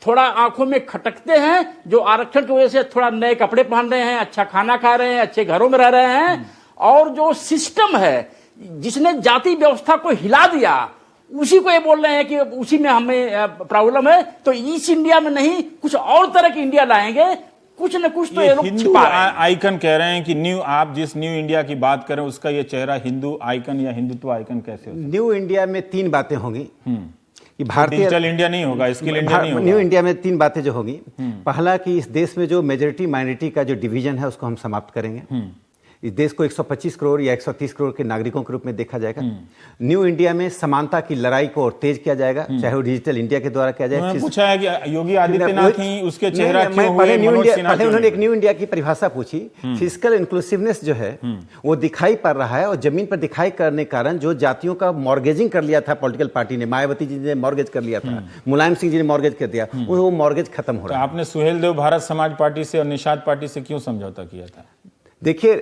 थोड़ा आंखों में खटकते हैं जो आरक्षण की वजह से थोड़ा नए कपड़े पहन रहे हैं, अच्छा खाना खा रहे हैं, अच्छे घरों में रह रहे हैं। और जो सिस्टम है जिसने जाति व्यवस्था को हिला दिया, उसी को ये बोल रहे हैं कि उसी में हमें प्रॉब्लम है। तो ईस्ट इंडिया में नहीं, कुछ और तरह की इंडिया लाएंगे। कुछ न कुछ तो ये लोग छिपा रहे हैं। आइकन कह रहे हैं कि आप जिस न्यू इंडिया की बात करें उसका ये चेहरा हिंदू आइकन या हिंदुत्व आइकन कैसे हो? न्यू इंडिया में 3 बातें होंगी कि भारतीय डिजिटल इंडिया नहीं होगा, स्किल इंडिया नहीं होगा। न्यू इंडिया में 3 बातें जो होगी, पहला कि इस देश में जो मेजॉरिटी माइनॉरिटी का जो डिवीजन है उसको हम समाप्त करेंगे। इस देश को 125 करोड़ या 130 करोड़ के नागरिकों के रूप में देखा जाएगा। न्यू इंडिया में समानता की लड़ाई को और तेज किया जाएगा, चाहे वो डिजिटल इंडिया के द्वारा किया जाए। पूछा है कि योगी आदित्यनाथ ही उसके चेहरा क्यों हुए? पहले उन्होंने एक न्यू इंडिया की परिभाषा पूछी। फिजिकल इंक्लूसिवनेस जो है वो दिखाई पड़ रहा है, और जमीन पर दिखाई करने के कारण जो जातियों का मॉर्गेजिंग कर लिया था पॉलिटिकल पार्टी ने, मायावती जी ने मॉर्गेज कर लिया था, मुलायम सिंह जी ने मॉर्गेज कर दिया, वो मॉर्गेज खत्म हो रहा है। आपने सुहेल देव भारत समाज पार्टी से और निषाद पार्टी से क्यों समझौता किया था? देखिए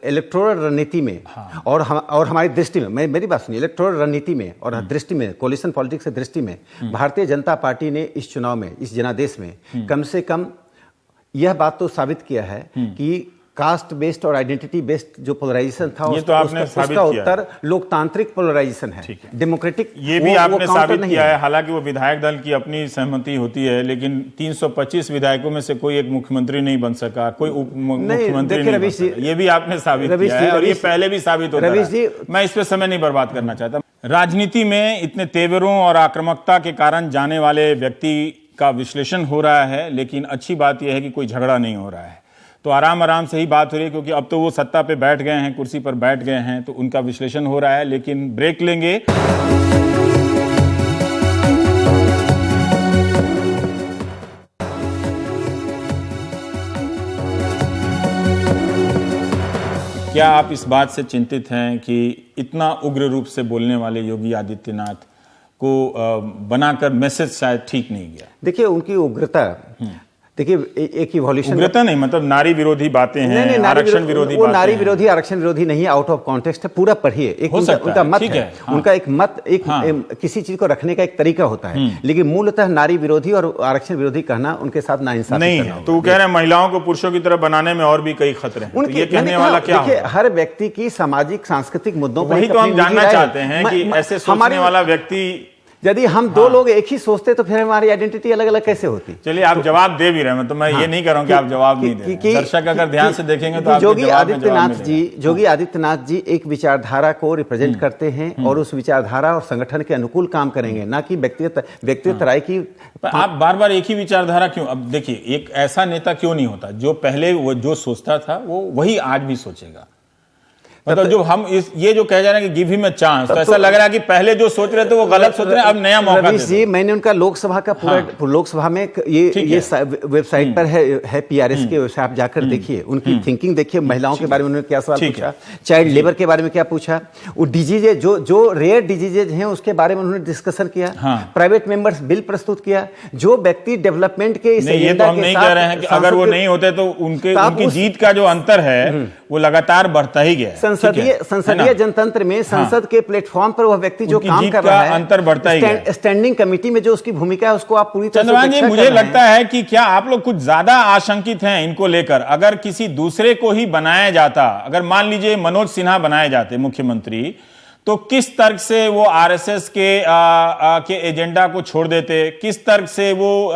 इलेक्टोरल रणनीति में और हमारी दृष्टि में, मेरी बात सुनिए, इलेक्टोरल रणनीति में और दृष्टि में, कोलिशन पॉलिटिक्स की दृष्टि में भारतीय जनता पार्टी ने इस चुनाव में, इस जनादेश में कम से कम यह बात तो साबित किया है कि कास्ट बेस्ड और आइडेंटिटी बेस्ड जो पोलराइजेशन था, ये तो आपने साबित उसका किया उत्तर लोकतांत्रिक पोलराइजेशन है, डेमोक्रेटिक। ये भी आपने साबित किया है। हालांकि वो विधायक दल की अपनी सहमति होती है, लेकिन 325 विधायकों में से कोई एक मुख्यमंत्री नहीं बन सका, कोई उप मुख्यमंत्री नहीं बन सका। ये भी आपने साबित किया है और ये पहले भी साबित होता है। मैं इस पे समय नहीं बर्बाद करना चाहता। राजनीति में इतने तेवरों और आक्रामकता के कारण जाने वाले व्यक्ति का विश्लेषण हो रहा है, लेकिन अच्छी बात यह है कि कोई झगड़ा नहीं हो रहा है। तो आराम आराम से ही बात हो रही है, क्योंकि अब तो वो सत्ता पे बैठ गए हैं, कुर्सी पर बैठ गए हैं, तो उनका विश्लेषण हो रहा है। लेकिन ब्रेक लेंगे। क्या आप इस बात से चिंतित हैं कि इतना उग्र रूप से बोलने वाले योगी आदित्यनाथ को बनाकर मैसेज शायद ठीक नहीं गया? देखिए उनकी उग्रता, देखिए एक इवोल्यूशन, उग्रता नहीं मतलब नारी विरोधी बातें हैं, आरक्षण विरोधी वो नारी विरोधी आरक्षण विरोधी नहीं है, आउट ऑफ कॉन्टेक्स्ट है, पूरा पढ़िए। एक उनका मत है, उनका एक मत, एक किसी चीज को रखने का एक तरीका होता है, लेकिन मूलतः नारी विरोधी और आरक्षण विरोधी कहना उनके साथ नाइंसाफी नहीं है। तो वो कह रहे हैं महिलाओं को पुरुषों की तरह बनाने में और भी कई खतरे हैं। ये कहने वाला क्या है? हर व्यक्ति की सामाजिक सांस्कृतिक मुद्दों पर वही तो हम जानना चाहते हैं कि ऐसे सोचने वाला व्यक्ति, यदि हम दो लोग एक ही सोचते तो फिर हमारी आइडेंटिटी अलग अलग कैसे होती? चलिए आप जवाब दे भी रहे हैं, तो मैं ये नहीं कर रहा हूं कि आप जवाब नहीं दे रहे। दर्शक अगर ध्यान से देखेंगे तो योगी आदित्यनाथ जी एक विचारधारा को रिप्रेजेंट करते हैं और उस विचारधारा और संगठन के अनुकूल काम करेंगे, ना कि व्यक्तिगत राय की। आप बार बार एक ही विचारधारा क्यों? अब देखिए, एक ऐसा नेता क्यों नहीं होता जो पहले वो जो सोचता था वो वही आज भी सोचेगा? मतलब जो हम ये जो कह जा रहे हैं कि गिव हिम अ चांस, तो ऐसा लग रहा है कि पहले जो सोच रहे थे वो गलत सोच रहे हैं, अब नया मौका रवीश जी, मैंने उनका लोकसभा का पूरा लोकसभा में ये वेबसाइट पर है पीआरएस के वेबसाइट, आप जाकर देखिए, उनकी थिंकिंग देखिए, महिलाओं के बारे में उन्होंने क्या सवाल पूछा, चाइल्ड लेबर के बारे में क्या पूछा, वो डिजीजे जो रेयर डिजीजेज हैं उसके बारे में उन्होंने डिस्कशन किया, प्राइवेट मेंबर्स बिल प्रस्तुत किया, जो व्यक्ति डेवलपमेंट के इस एजेंडा के साथ, रहे हैं कि अगर वो नहीं होते तो उनकी जीत का जो अंतर है वो लगातार बढ़ता ही गया। संसदीय जनतंत्र में संसद के प्लेटफॉर्म पर वह व्यक्ति जो काम कर रहा है, अंतर बढ़ता ही है। स्टैंडिंग कमेटी में जो उसकी भूमिका है उसको आप पूरी तरह से चंद्रभान जी, मुझे लगता है कि क्या आप लोग कुछ ज्यादा आशंकित हैं इनको लेकर? अगर किसी दूसरे को ही बनाया जाता, अगर मान लीजिए मनोज सिन्हा बनाए जाते मुख्यमंत्री, तो किस तर्क से वो आरएसएस के एजेंडा को छोड़ देते? किस तर्क से वो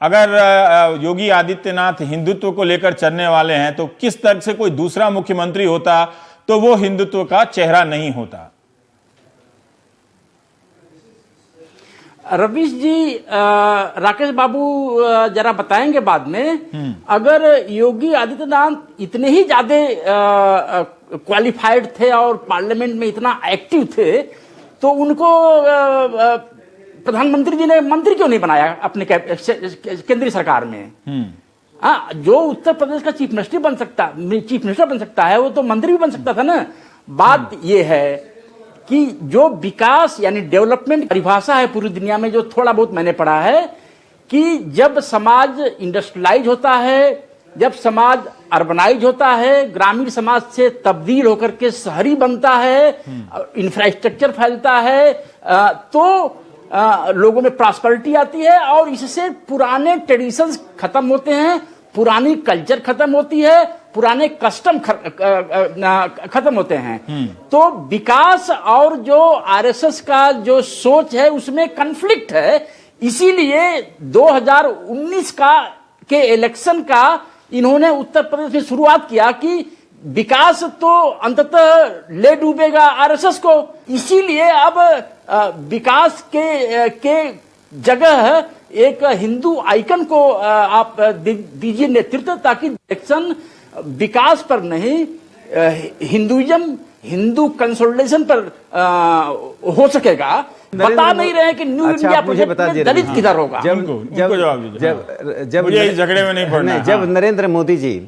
अगर योगी आदित्यनाथ हिंदुत्व को लेकर चलने वाले हैं तो किस तर्क से कोई दूसरा मुख्यमंत्री होता तो वो हिंदुत्व का चेहरा नहीं होता? रवीश जी, राकेश बाबू जरा बताएंगे बाद में। अगर योगी आदित्यनाथ इतने ही ज्यादा क्वालिफाइड थे और पार्लियामेंट में इतना एक्टिव थे तो उनको प्रधानमंत्री जी ने मंत्री क्यों नहीं बनाया अपने केंद्रीय सरकार में? जो उत्तर प्रदेश का चीफ मिनिस्टर बन सकता है वो तो मंत्री भी बन सकता था ना। बात ये है कि जो विकास यानी डेवलपमेंट परिभाषा है पूरी दुनिया में, जो थोड़ा बहुत मैंने पढ़ा है, कि जब समाज इंडस्ट्रियलाइज होता है, जब समाज अर्बनाइज होता है, ग्रामीण समाज से तब्दील होकर के शहरी बनता है, इंफ्रास्ट्रक्चर फैलता है, तो लोगों में प्रॉस्पेरिटी आती है और इससे पुराने ट्रेडिशंस खत्म होते हैं, पुरानी कल्चर खत्म होती है, पुराने कस्टम खत्म होते हैं। तो विकास और जो आरएसएस का जो सोच है उसमें कॉन्फ्लिक्ट है। इसीलिए 2019 के इलेक्शन का इन्होंने उत्तर प्रदेश में शुरुआत किया कि विकास तो अंततः ले डूबेगा आरएसएस को, इसीलिए अब विकास के जगह एक हिंदू आइकन को आप दीजिए नेतृत्व, ताकि इलेक्शन विकास पर नहीं हिंदुइज्म, हिंदू कंसोलिडेशन पर हो सकेगा। बता नहीं रहे कि न्यू इंडिया प्रोजेक्ट में दलित किधर होगा। जब मुझे इस झगड़े में नहीं पड़ना। जब नरेंद्र मोदी जी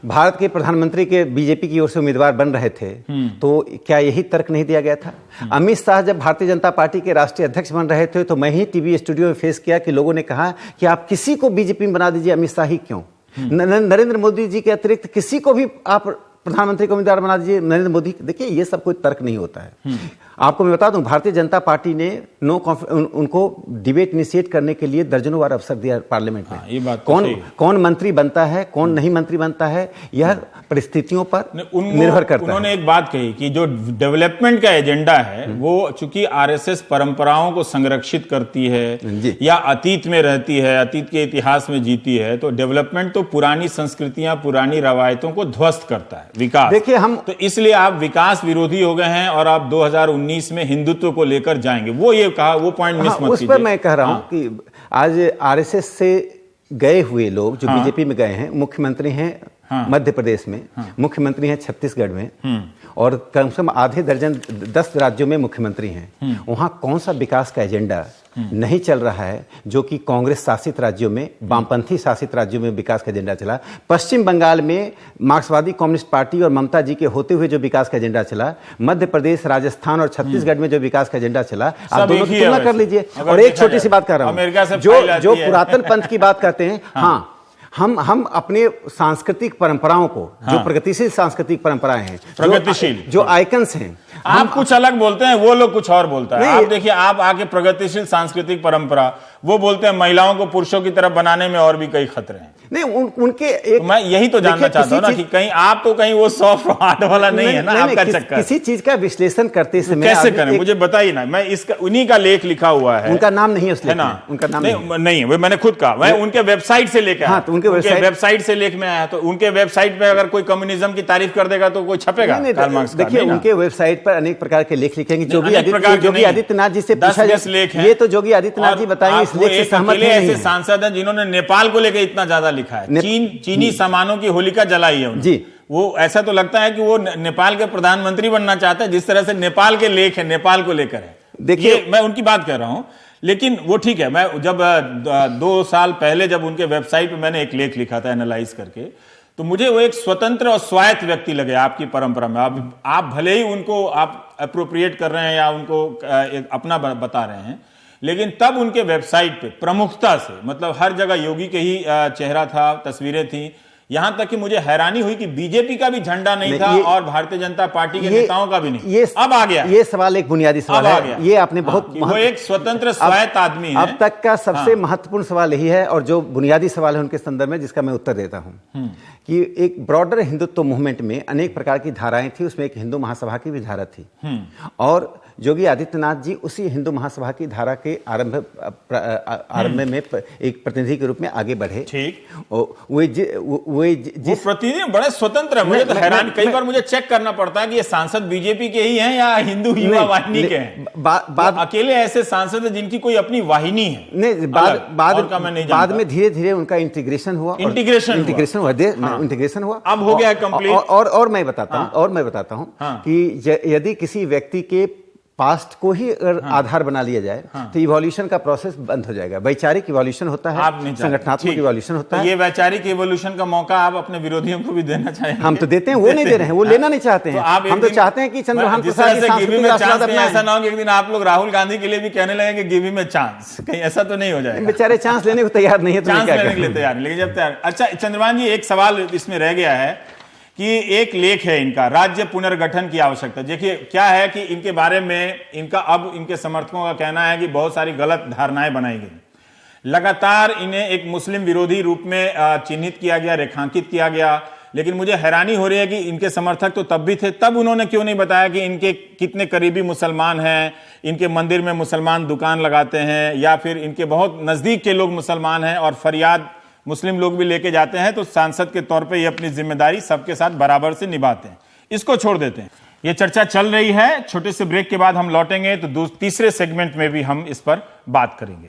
भारत के प्रधानमंत्री के बीजेपी की ओर से उम्मीदवार बन रहे थे तो क्या यही तर्क नहीं दिया गया था? अमित शाह जब भारतीय जनता पार्टी के राष्ट्रीय अध्यक्ष बन रहे थे तो मैं ही टीवी स्टूडियो में फेस किया कि लोगों ने कहा कि आप किसी को बीजेपी में बना दीजिए, अमित शाह ही क्यों? नरेंद्र मोदी जी के अतिरिक्त किसी को भी आप प्रधानमंत्री को उम्मीदवार बना दीजिए, नरेंद्र मोदी। देखिए, ये सब कोई तर्क नहीं होता है। आपको मैं बता दूं, भारतीय जनता पार्टी ने उनको डिबेट इनिशिएट करने के लिए दर्जनों बार अवसर दिया पार्लियामेंट में। ये बात तो कौन मंत्री बनता है, कौन नहीं मंत्री बनता है, यह परिस्थितियों पर निर्भर करता है। उन्होंने एक बात कही कि जो डेवलपमेंट का एजेंडा है वो चूंकि आरएसएस परंपराओं को संरक्षित करती है या अतीत में रहती है, अतीत के इतिहास में जीती है, तो डेवलपमेंट तो पुरानी संस्कृतियां, पुरानी रवायतों को ध्वस्त करता है। विकास, देखिए, हम तो इसलिए आप विकास विरोधी हो गए हैं और आप 2019 में हिंदुत्व को लेकर जाएंगे। वो ये कहा, वो पॉइंट मिस मत कीजिए। उस पर मैं कह रहा हूं कि आज आरएसएस से गए हुए लोग जो बीजेपी में गए हैं, मुख्यमंत्री हैं मध्य प्रदेश में, मुख्यमंत्री हैं छत्तीसगढ़ में, और कम से कम आधे दर्जन 10 राज्यों में मुख्यमंत्री हैं। वहां कौन सा विकास का एजेंडा नहीं चल रहा है जो कि कांग्रेस शासित राज्यों में, वामपंथी शासित राज्यों में विकास का एजेंडा चला। पश्चिम बंगाल में मार्क्सवादी कम्युनिस्ट पार्टी और ममता जी के होते हुए जो विकास का एजेंडा चला, मध्य प्रदेश, राजस्थान और छत्तीसगढ़ में जो विकास का एजेंडा चला, आप दोनों की तुलना कर लीजिए। और एक छोटी सी बात कर रहा हूं, जो पुरातन पंथ की बात करते हैं, हाँ, हम अपने सांस्कृतिक परंपराओं को, जो प्रगतिशील सांस्कृतिक परंपराएं हैं, प्रगतिशील जो आइकन्स हैं, आप कुछ अलग बोलते हैं, वो लोग कुछ और बोलता है। आप देखिए, आप आके प्रगतिशील सांस्कृतिक परंपरा, वो बोलते हैं महिलाओं को पुरुषों की तरफ बनाने में और भी कई खतरे हैं। नहीं, उनके एक, तो मैं यही तो जानना चाहता हूं ना कि कहीं आप तो कहीं वो सॉफ्ट हार्ट वाला नहीं है ना, आपका चक्कर। किसी चीज का विश्लेषण करते समय कैसे करें, मुझे बताइए ना। मैं इसका, उन्हीं का लेख लिखा हुआ है, उनका नाम नहीं है ना, उनका नाम नहीं, वो मैंने खुद कहा, मैं उनके वेबसाइट से लेकर, हाँ, तो उनके वेबसाइट से लेख में आया, तो उनके वेबसाइट पे अगर कोई कम्युनिज्म की तारीफ कर देगा तो कोई छपेगा? देखिए, उनके वेबसाइट पर अनेक प्रकार के लेख लिखेंगे। योगी आदित्यनाथ जी से पूछा जाए, ये तो योगी आदित्यनाथ जी बताएंगे, इस लेख से सहमत नहीं है। ऐसे सांसद हैं जिन्होंने नेपाल को लेकर इतना ज्यादा लिखा है, चीनी सामानों की होलिका जलाई है जी। वो ऐसा तो लगता है कि वो नेपाल के प्रधानमंत्री बनना चाहता है, जिस तरह से नेपाल के लेख है, नेपाल को लेकर है। देखिए, मैं उनकी बात कर रहा हूं, लेकिन वो ठीक है। मैं जब 2 साल पहले जब उनके वेबसाइट पे मैंने एक लेख लिखा था एनालाइज करके, तो मुझे वो एक स्वतंत्र और स्वायत्त व्यक्ति लगे आपकी परंपरा में। आप भले ही उनको आप अप्रोप्रिएट कर रहे हैं या उनको अपना बता रहे हैं, लेकिन तब उनके वेबसाइट पे प्रमुखता से, मतलब हर जगह योगी के ही चेहरा था, तस्वीरें थी, यहां तक कि मुझे हैरानी हुई कि बीजेपी का भी झंडा नहीं था और भारतीय जनता पार्टी के नेताओं का भी नहीं। अब आ गया ये सवाल, एक बुनियादी सवाल है। ये आपने बहुत, वो एक स्वतंत्र स्वायत्त आदमी है। अब तक का सबसे महत्वपूर्ण सवाल यही है, और जो बुनियादी सवाल है उनके संदर्भ में, जिसका मैं उत्तर देता हूं, कि एक ब्रॉडर हिंदुत्व मूवमेंट में अनेक प्रकार की धाराएं थी। उसमें एक हिंदू महासभा की भी धारा थी, और योगी आदित्यनाथ जी उसी हिंदू महासभा की धारा के आरंभ में एक प्रतिनिधि के रूप में आगे बढ़े। ठीक, वो प्रतिनिधि बड़े स्वतंत्र है। मुझे तो हैरान, कई बार मुझे चेक करना पड़ता है कि ये सांसद बीजेपी के ही हैं या हिंदू युवा वाहिनी के हैं। अकेले ऐसे सांसद हैं जिनकी कोई अपनी वाहिनी है। नहीं, बाद में धीरे धीरे उनका इंटीग्रेशन हुआ। अब हो गया कंप्लीट। और मैं बताता हूं कि यदि किसी व्यक्ति के पास्ट को ही अगर आधार बना लिया जाए, तो इवोल्यूशन का प्रोसेस बंद हो जाएगा। वैचारिक इवोल्यूशन होता है, संगठनात्मक इवोल्यूशन होता है। ये वैचारिक इवोल्यूशन का मौका आप अपने विरोधियों को भी देना चाहेंगे? हम तो देते हैं, वो नहीं दे रहे हैं, वो लेना नहीं चाहते हैं। हम तो चाहते हैं कि चंद्रभान प्रसाद ऐसा ना हो कि एक दिन आप लोग राहुल गांधी के लिए भी कहने लगेंगे गिव हिम अ चांस, कहीं ऐसा तो नहीं हो जाएगा? बेचारे चांस लेने को तैयार नहीं है, चांस लेने के लिए तैयार, लेकिन जब तैयार। अच्छा चंद्रभान जी, एक सवाल इसमें रह गया है कि एक लेख है इनका, राज्य पुनर्गठन की आवश्यकता। देखिए क्या है कि इनके बारे में इनके समर्थकों का कहना है कि बहुत सारी गलत धारणाएं बनाई गई। लगातार इन्हें एक मुस्लिम विरोधी रूप में चिन्हित किया गया, रेखांकित किया गया। लेकिन मुझे हैरानी हो रही है कि इनके समर्थक तो तब भी थे, तब उन्होंने क्यों नहीं बताया कि इनके कितने करीबी मुसलमान हैं, इनके मंदिर में मुसलमान दुकान लगाते हैं, या फिर इनके बहुत नजदीक के लोग मुसलमान हैं और फरियाद मुस्लिम लोग भी लेके जाते हैं। तो सांसद के तौर पे ये अपनी जिम्मेदारी सबके साथ बराबर से निभाते हैं। इसको छोड़ देते हैं, ये चर्चा चल रही है। छोटे से ब्रेक के बाद हम लौटेंगे तो तीसरे सेगमेंट में भी हम इस पर बात करेंगे।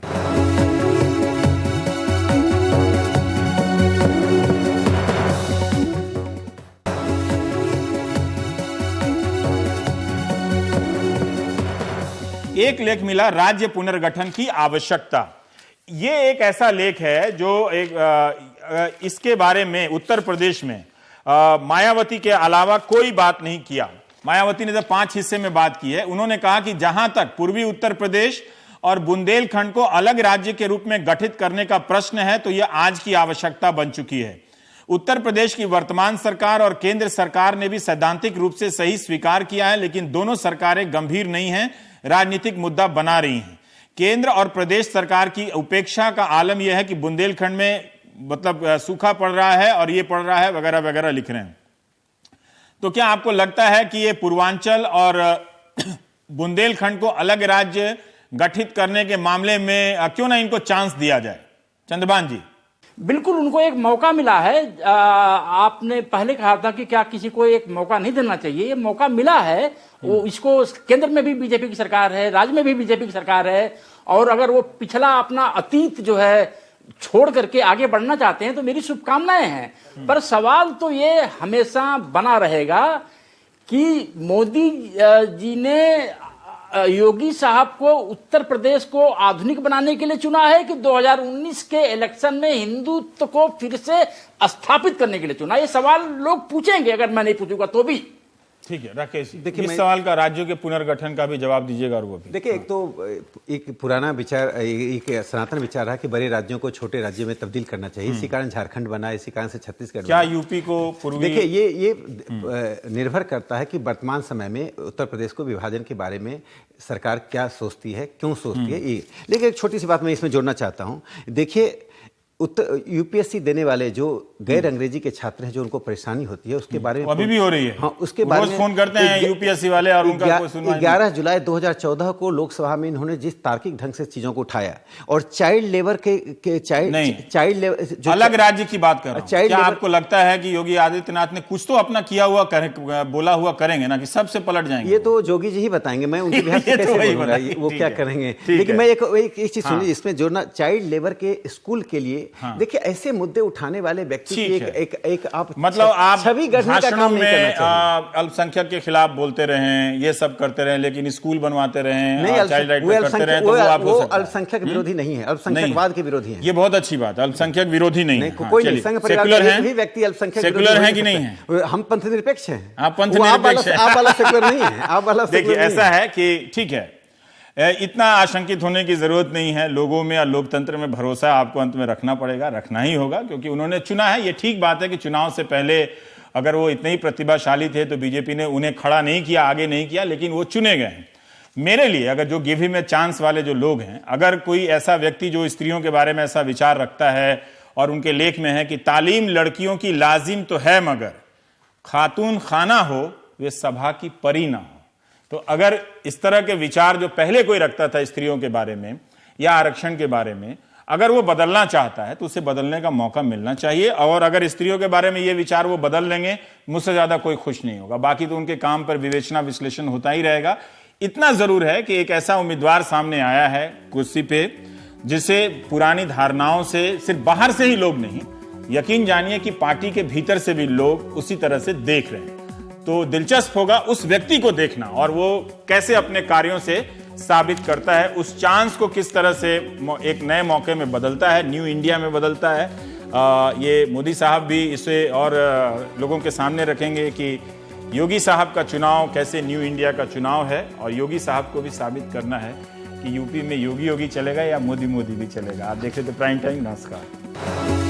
एक लेख मिला, राज्य पुनर्गठन की आवश्यकता। ये एक ऐसा लेख है जो इसके बारे में उत्तर प्रदेश में मायावती के अलावा कोई बात नहीं किया। मायावती ने जब 5 हिस्से में बात की है, उन्होंने कहा कि जहां तक पूर्वी उत्तर प्रदेश और बुंदेलखंड को अलग राज्य के रूप में गठित करने का प्रश्न है, तो यह आज की आवश्यकता बन चुकी है। उत्तर प्रदेश की वर्तमान सरकार और केंद्र सरकार ने भी सैद्धांतिक रूप से सही स्वीकार किया है, लेकिन दोनों सरकारें गंभीर नहीं हैं, राजनीतिक मुद्दा बना रही हैं। केंद्र और प्रदेश सरकार की उपेक्षा का आलम यह है कि बुंदेलखंड में मतलब सूखा पड़ रहा है और ये पड़ रहा है वगैरह वगैरह लिख रहे हैं। तो क्या आपको लगता है कि ये पूर्वांचल और बुंदेलखंड को अलग राज्य गठित करने के मामले में क्यों ना इनको चांस दिया जाए? चंद्रभान जी। बिल्कुल, उनको एक मौका मिला है। आपने पहले कहा था कि क्या किसी को एक मौका नहीं देना चाहिए, ये मौका मिला है। वो इसको केंद्र में भी बीजेपी की सरकार है, राज्य में भी बीजेपी की सरकार है, और अगर वो पिछला अपना अतीत जो है छोड़ करके आगे बढ़ना चाहते हैं तो मेरी शुभकामनाएं हैं। पर सवाल तो ये हमेशा बना रहेगा कि मोदी जी ने योगी साहब को उत्तर प्रदेश को आधुनिक बनाने के लिए चुना है कि 2019 के इलेक्शन में हिंदुत्व को फिर से स्थापित करने के लिए चुना? ये सवाल लोग पूछेंगे, अगर मैं नहीं पूछूंगा तो भी। ठीक है राकेश, देखिए इस सवाल का राज्यों के पुनर्गठन का भी जवाब दीजिएगा। और वो भी देखिए, एक तो एक पुराना विचार, एक सनातन विचार है कि बड़े राज्यों को छोटे राज्यों में तब्दील करना चाहिए। इसी कारण झारखंड बना, इसी कारण से छत्तीसगढ़ क्या बना। यूपी को पूर्वी? देखिए ये निर्भर करता है कि वर्तमान समय में उत्तर प्रदेश को विभाजन के बारे में सरकार क्या सोचती है, क्यों सोचती है। ये लेकिन एक छोटी सी बात मैं इसमें जोड़ना चाहता हूँ। देखिए, यूपीएससी देने वाले जो गैर अंग्रेजी के छात्र हैं, जो उनको परेशानी होती है, उसके बारे में अभी भी हो रही है। हाँ, उसके बारे में फोन करते हैं यूपीएससी वाले और उनका कोई सुनवाई नहीं। 11 जुलाई 2014 को लोकसभा में इन्होंने जिस तार्किक ढंग से चीजों को उठाया, और चाइल्ड लेबर के चाइल्ड लेबर, अलग राज्य की बात कर रहा हूं। क्या आपको लगता है कि योगी आदित्यनाथ ने कुछ तो अपना किया हुआ बोला हुआ करेंगे ना, कि सबसे पलट जाएंगे? ये तो जोगी जी ही बताएंगे, मैं उनके बिहार से कैसे बोलूंगा, वो क्या करेंगे। लेकिन मैं एक चीज सुनिए, इसमें जोड़ना, चाइल्ड लेबर के स्कूल के लिए, देखिए ऐसे मुद्दे उठाने वाले व्यक्ति की एक आप मतलब आप छवि गढ़ने का काम नहीं करना चाहिए। अल्पसंख्यक के खिलाफ बोलते रहे, ये सब करते रहे, लेकिन स्कूल बनवाते रहे, चाइल्ड राइट करते रहे, तो वो अल्पसंख्यक विरोधी नहीं है, अल्पसंख्यकवाद के विरोधी है। ये बहुत अच्छी बात है, अल्पसंख्यक विरोधी नहीं है। कोई नहीं, संघ परिवार के भी व्यक्ति अल्पसंख्यक सेकुलर है कि नहीं है? हम पंथ निरपेक्ष हैं। आप पंथ निरपेक्ष हैं, आप वाला सेकुलर नहीं है, आप वाला। देखिए ऐसा है कि ठीक है, इतना आशंकित होने की जरूरत नहीं है। लोगों में और लोकतंत्र में भरोसा आपको अंत में रखना पड़ेगा, रखना ही होगा, क्योंकि उन्होंने चुना है। ये ठीक बात है कि चुनाव से पहले अगर वो इतने ही प्रतिभाशाली थे तो बीजेपी ने उन्हें खड़ा नहीं किया, आगे नहीं किया, लेकिन वो चुने गए हैं। मेरे लिए अगर जो गिव हिम ए चांस वाले जो लोग हैं, अगर कोई ऐसा व्यक्ति जो स्त्रियों के बारे में ऐसा विचार रखता है और उनके लेख में है कि तालीम लड़कियों की लाजिम तो है मगर खातून खाना हो वे सभा की परी ना हो, तो अगर इस तरह के विचार जो पहले कोई रखता था स्त्रियों के बारे में या आरक्षण के बारे में, अगर वो बदलना चाहता है तो उसे बदलने का मौका मिलना चाहिए। और अगर स्त्रियों के बारे में ये विचार वो बदल लेंगे, मुझसे ज्यादा कोई खुश नहीं होगा। बाकी तो उनके काम पर विवेचना विश्लेषण होता ही रहेगा। इतना जरूर है कि एक ऐसा उम्मीदवार सामने आया है कुर्सी पे, जिसे पुरानी धारणाओं से सिर्फ बाहर से ही लोग नहीं, यकीन जानिए कि पार्टी के भीतर से भी लोग उसी तरह से देख रहे हैं। तो दिलचस्प होगा उस व्यक्ति को देखना, और वो कैसे अपने कार्यों से साबित करता है, उस चांस को किस तरह से एक नए मौके में बदलता है, न्यू इंडिया में बदलता है। ये मोदी साहब भी इसे और लोगों के सामने रखेंगे कि योगी साहब का चुनाव कैसे न्यू इंडिया का चुनाव है, और योगी साहब को भी साबित करना है कि यूपी में योगी योगी चलेगा या मोदी मोदी भी चलेगा। आप देख रहे थे प्राइम टाइम। नमस्कार।